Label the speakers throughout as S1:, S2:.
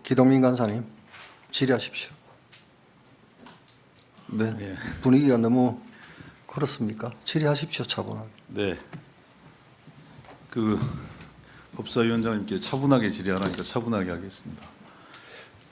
S1: 기동민 간사님, 질의하십시오. 네,
S2: 예.
S1: 분위기가 너무 그렇습니까? 질의하십시오, 차분하게.
S2: 네. 그 법사위원장님께 차분하게 질의하라니까 차분하게 하겠습니다.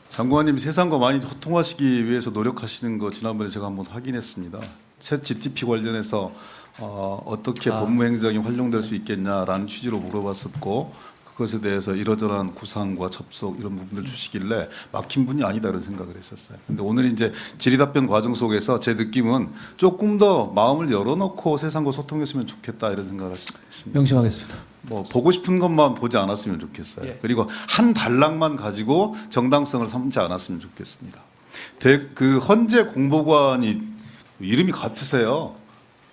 S2: 장관님 세상과 많이 소통하시기 위해서 노력하시는 거 지난번에 제가 한번 확인했습니다. 챗 GTP 관련해서 어떻게 법무행정이 활용될 수 있겠냐라는 취지로 물어봤었고 그것에 대해서 이러저러한 구상과 접속 이런 부분들 주시길래 막힌 분이 아니다 이런 생각을 했었어요. 근데 오늘 이제 질의답변 과정 속에서 제 느낌은 조금 더 마음을 열어놓고 세상과 소통했으면 좋겠다 이런 생각을 했습니다.
S3: 명심하겠습니다.
S2: 뭐 보고 싶은 것만 보지 않았으면 좋겠어요.
S3: 예.
S2: 그리고 한 단락만 가지고 정당성을 삼지 않았으면 좋겠습니다. 그 헌재 공보관이 이름이 같으세요.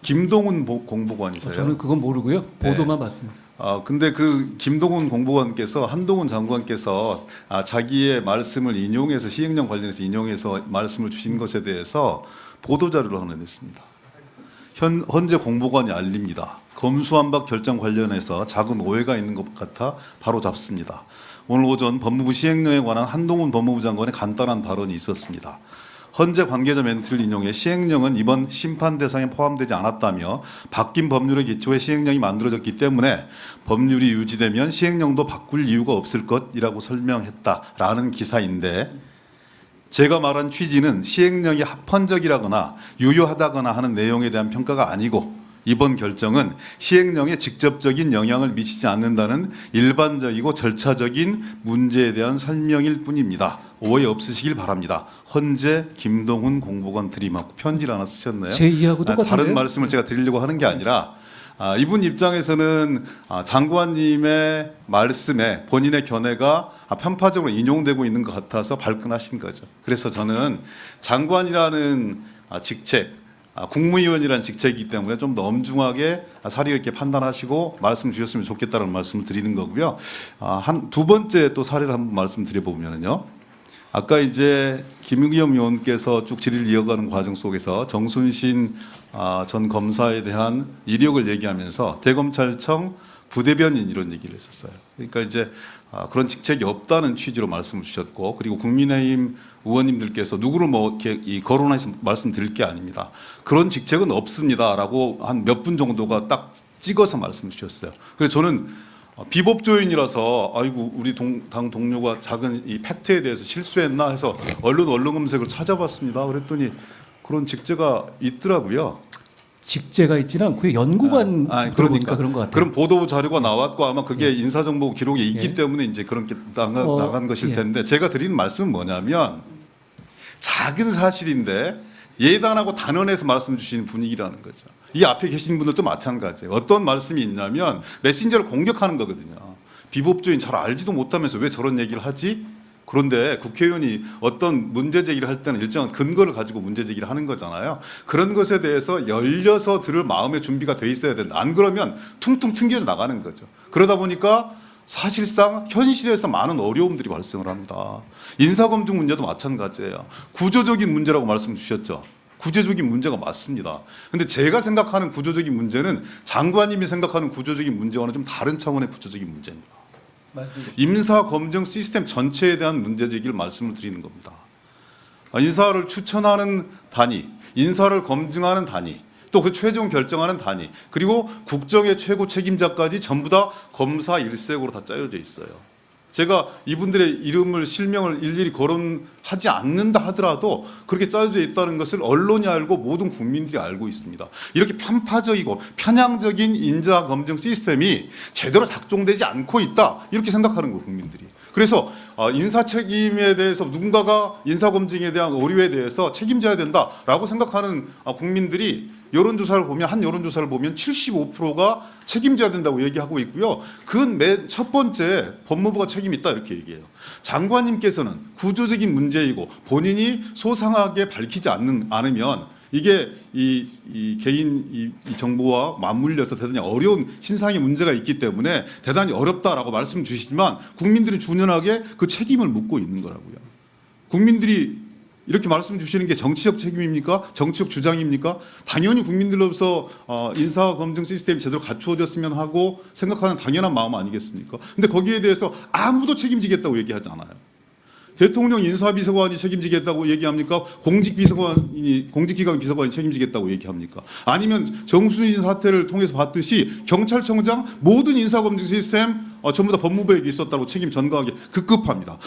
S2: 김동훈 공보관이세요.
S3: 저는 그건 모르고요. 보도만 봤습니다.
S2: 근데 그 김동훈 공보관께서 한동훈 장관께서 자기의 말씀을 인용해서 시행령 관련해서 인용해서 말씀을 주신 것에 대해서 보도자료를 하나 냈습니다. 헌재 공보관이 알립니다. 검수완박 결정 관련해서 작은 오해가 있는 것 같아 바로 잡습니다. 오늘 오전 법무부 시행령에 관한 한동훈 법무부 장관의 간단한 발언이 있었습니다. 헌재 관계자 멘트를 인용해 시행령은 이번 심판 대상에 포함되지 않았다며 바뀐 법률에 기초해 시행령이 만들어졌기 때문에 법률이 유지되면 시행령도 바꿀 이유가 없을 것이라고 설명했다라는 기사인데 제가 말한 취지는 시행령이 합헌적이라거나 유효하다거나 하는 내용에 대한 평가가 아니고 이번 결정은 시행령에 직접적인 영향을 미치지 않는다는 일반적이고 절차적인 문제에 대한 설명일 뿐입니다. 오해 없으시길 바랍니다. 헌재 김동훈 공보관 드림하고 편지를 하나 쓰셨네요.
S3: 제 이해하고 똑같은데요?
S2: 다른 말씀을 제가 드리려고 하는 게 아니라 이분 입장에서는 장관님의 말씀에 본인의 견해가 편파적으로 인용되고 있는 것 같아서 발끈하신 거죠. 그래서 저는 장관이라는 직책 국무위원이라는 직책이기 때문에 좀 더 엄중하게 사려 있게 판단하시고 말씀 주셨으면 좋겠다는 말씀을 드리는 거고요. 두 번째 또 사례를 한번 말씀드려보면요. 아까 이제 김의겸 의원께서 쭉 질의를 이어가는 과정 속에서 정순신 전 검사에 대한 이력을 얘기하면서 대검찰청 부대변인 이런 얘기를 했었어요. 그러니까 이제 그런 직책이 없다는 취지로 말씀을 주셨고 그리고 국민의힘 의원님들께서 누구를 뭐 이렇게 거론해서 말씀드릴 게 아닙니다. 그런 직책은 없습니다라고 한 몇 분 정도가 딱 찍어서 말씀 주셨어요. 그래서 저는 비법조인이라서 아이고 우리 당 동료가 작은 이 팩트에 대해서 실수했나 해서 언론 검색을 찾아봤습니다. 그랬더니 그런 직제가 있더라고요.
S3: 직제가 있지는 않고요. 연구관 그러니까 그런 것 같아요.
S2: 그런 보도 자료가 나왔고 아마 그게 인사정보 기록에 있기
S3: 예.
S2: 때문에 이제 그런 게 나간 것일
S3: 예.
S2: 텐데 제가 드리는 말씀은 뭐냐면 작은 사실인데 예단하고 단언해서 말씀 주시는 분위기라는 거죠. 이 앞에 계신 분들도 마찬가지예요. 어떤 말씀이 있냐면 메신저를 공격하는 거거든요. 비법조인 잘 알지도 못하면서 왜 저런 얘기를 하지? 그런데 국회의원이 어떤 문제 제기를 할 때는 일정한 근거를 가지고 문제 제기를 하는 거잖아요. 그런 것에 대해서 열려서 들을 마음의 준비가 돼 있어야 된다. 안 그러면 퉁퉁 튕겨져 나가는 거죠. 그러다 보니까 사실상 현실에서 많은 어려움들이 발생을 합니다. 인사검증 문제도 마찬가지예요. 구조적인 문제라고 말씀 주셨죠. 구조적인 문제가 맞습니다. 그런데 제가 생각하는 구조적인 문제는 장관님이 생각하는 구조적인 문제와는 좀 다른 차원의 구조적인 문제입니다. 임사검증 시스템 전체에 대한 문제 제기를 말씀을 드리는 겁니다. 인사를 추천하는 단위, 인사를 검증하는 단위, 또 그 최종 결정하는 단위, 그리고 국정의 최고 책임자까지 전부 다 검사 일색으로 다 짜여져 있어요. 제가 이분들의 이름을 실명을 일일이 거론하지 않는다 하더라도 그렇게 짜여져 있다는 것을 언론이 알고 모든 국민들이 알고 있습니다. 이렇게 편파적이고 편향적인 인사검증 시스템이 제대로 작동되지 않고 있다 이렇게 생각하는 거예요, 국민들이. 그래서 인사 책임에 대해서 누군가가 인사검증에 대한 오류에 대해서 책임져야 된다라고 생각하는 국민들이 여론조사를 보면 한 여론조사를 보면 75%가 책임져야 된다고 얘기하고 있고요. 그 맨 첫 번째 법무부가 책임 있다 이렇게 얘기해요. 장관님께서는 구조적인 문제이고 본인이 소상하게 밝히지 않으면 이게 이 개인 이 정보와 맞물려서 대단히 어려운 신상의 문제가 있기 때문에 대단히 어렵다라고 말씀 주시지만 국민들이 준연하게 그 책임을 묻고 있는 거라고요. 국민들이 이렇게 말씀 주시는 게 정치적 책임입니까? 정치적 주장입니까? 당연히 국민들로서 인사검증 시스템이 제대로 갖추어졌으면 하고 생각하는 당연한 마음 아니겠습니까? 근데 거기에 대해서 아무도 책임지겠다고 얘기하지 않아요. 대통령 인사비서관이 책임지겠다고 얘기합니까? 공직기관 비서관이 책임지겠다고 얘기합니까? 아니면 정순신 사태를 통해서 봤듯이 경찰청장 모든 인사검증 시스템 전부 다 법무부에게 있었다고 책임 전가하기 급급합니다.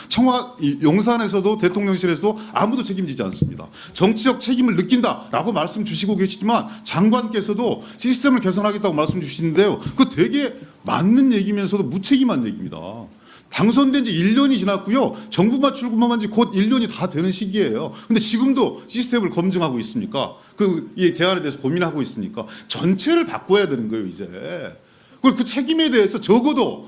S2: 용산에서도 대통령실에서도 아무도 책임지지 않습니다. 정치적 책임을 느낀다라고 말씀 주시고 계시지만 장관께서도 시스템을 개선하겠다고 말씀 주시는데요. 그거 되게 맞는 얘기면서도 무책임한 얘기입니다. 당선된 지 1년이 지났고요. 정부만 출범한 지 곧 1년이 다 되는 시기예요. 근데 지금도 시스템을 검증하고 있습니까? 이 대안에 대해서 고민하고 있습니까? 전체를 바꿔야 되는 거예요, 이제. 그리고 그 책임에 대해서 적어도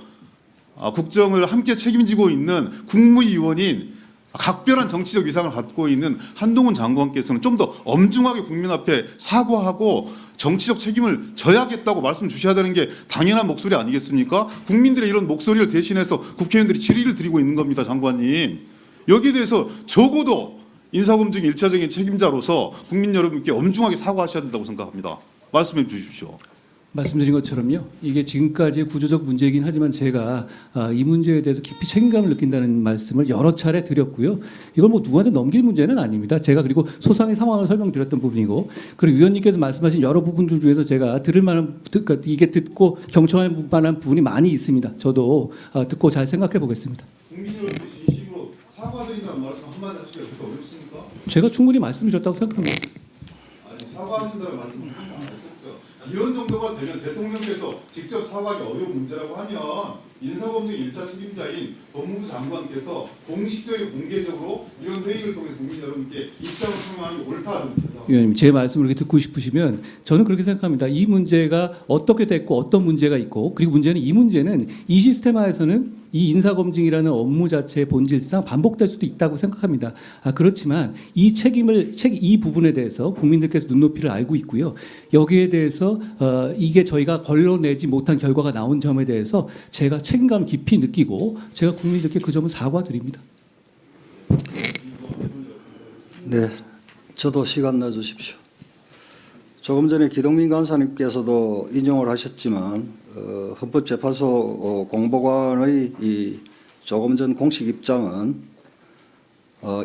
S2: 국정을 함께 책임지고 있는 국무위원인 각별한 정치적 위상을 갖고 있는 한동훈 장관께서는 좀 더 엄중하게 국민 앞에 사과하고 정치적 책임을 져야겠다고 말씀 주셔야 되는 게 당연한 목소리 아니겠습니까? 국민들의 이런 목소리를 대신해서 국회의원들이 질의를 드리고 있는 겁니다, 장관님. 여기에 대해서 적어도 인사검증 1차적인 책임자로서 국민 여러분께 엄중하게 사과하셔야 된다고 생각합니다. 말씀해 주십시오.
S3: 말씀드린 것처럼요. 이게 지금까지의 구조적 문제이긴 하지만 제가 이 문제에 대해서 깊이 책임감을 느낀다는 말씀을 여러 차례 드렸고요. 이걸 뭐 누구한테 넘길 문제는 아닙니다. 제가 그리고 소상의 상황을 설명드렸던 부분이고, 그리고 위원님께서 말씀하신 여러 부분들 중에서 제가 들을 만한, 그러니까 이게 듣고 경청할 만한 부분이 많이 있습니다. 저도 듣고 잘 생각해 보겠습니다.
S2: 국민 여러분께 진심으로 사과드린다는 말씀 한마디 하시기가 그렇게 어렵습니까?
S3: 제가 충분히 말씀드렸다고 생각합니다.
S2: 아니, 사과하신다는 말씀 안 하셨죠. 이런 정도가 되면 대통령께서 직접 사과하기 어려운 문제라고 하면 인사검증 1차 책임자인 법무부 장관께서 공식적이고 공개적으로 이런 회의를 통해서 국민 여러분께 입장을 표명하는 게 옳다는 겁니다.
S3: 위원님, 제 말씀을 이렇게 듣고 싶으시면 저는 그렇게 생각합니다. 이 문제가 어떻게 됐고 어떤 문제가 있고, 그리고 이 문제는 이 시스템화에서는 이 인사검증이라는 업무 자체의 본질상 반복될 수도 있다고 생각합니다. 그렇지만 이 부분에 대해서 국민들께서 눈높이를 알고 있고요. 여기에 대해서 이게 저희가 걸러내지 못한 결과가 나온 점에 대해서 제가 책임감 깊이 느끼고 제가 국민들께 그 점을 사과드립니다.
S1: 네, 저도 시간 내주십시오. 조금 전에 기동민 간사님께서도 인용을 하셨지만 헌법재판소 공보관의 이 조금 전 공식 입장은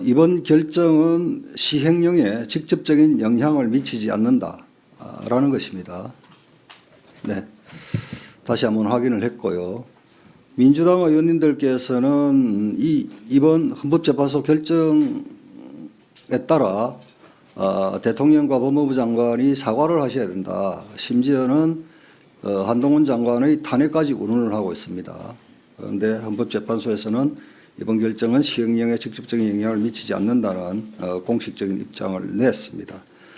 S1: 이번 결정은 시행령에 직접적인 영향을 미치지 않는다라는 것입니다. 네, 다시 한번 확인을 했고요. 민주당 의원님들께서는 이번 헌법재판소 결정에 따라 대통령과 법무부 장관이 사과를 하셔야 된다. 심지어는 한동훈 장관의 탄핵까지 운운을 하고 있습니다. 그런데 헌법재판소에서는 이번 결정은 시행령에 직접적인 영향을 미치지 않는다는 공식적인 입장을 냈습니다.